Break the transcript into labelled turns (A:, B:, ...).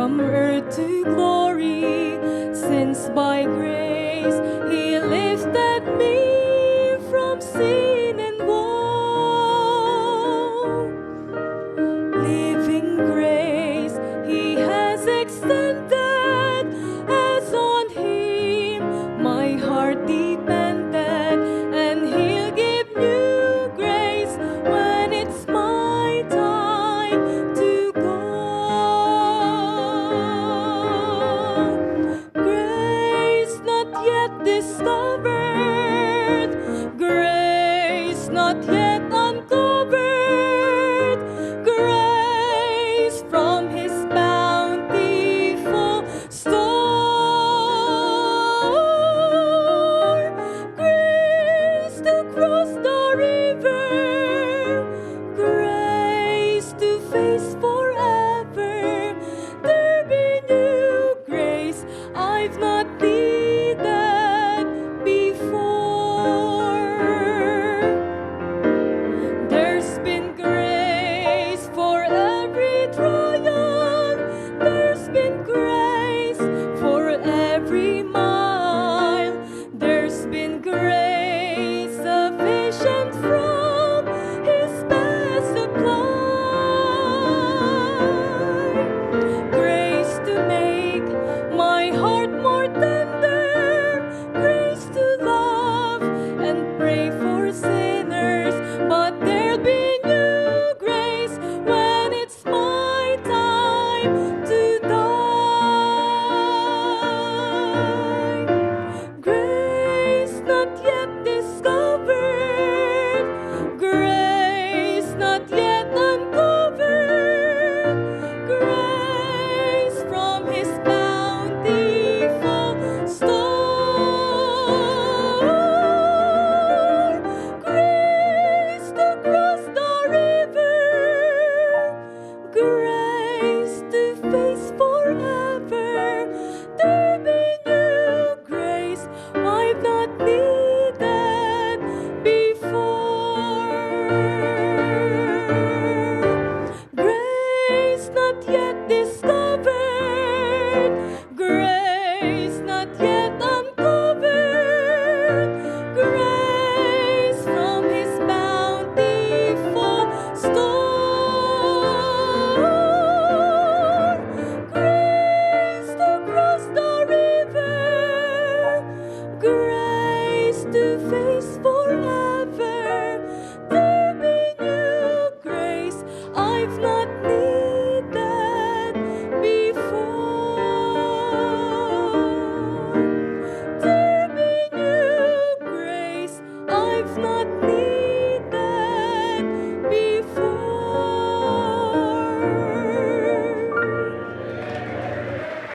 A: from earth to glory, since by grace He lifted me from sin and woe. Living grace He has extended, as on Him my heart depended, and He'll give new grace when it's my time to go. Grace not yet discovered, grace not yet uncovered, grace from His bountiful store, grace to cross the river, grace to face forever. There be new grace I've not needed before. There's been grace for every trial, there's been grace for every mile, there's been grace sufficient from His best supply. Grace to make my heart more tender, grace to love and pray for sinners. But there'll be new grace when it's my time to die. Grace not yet discovered, grace not yet uncovered, grace from His bountiful store, grace to cross the river, grace to face forever. There be new grace I've not needed before. Grace not yet discovered, grace not yet uncovered, grace from His bountiful store, grace to cross the river, grace to face forever. There be new grace I've not needed before. There be new grace I've not needed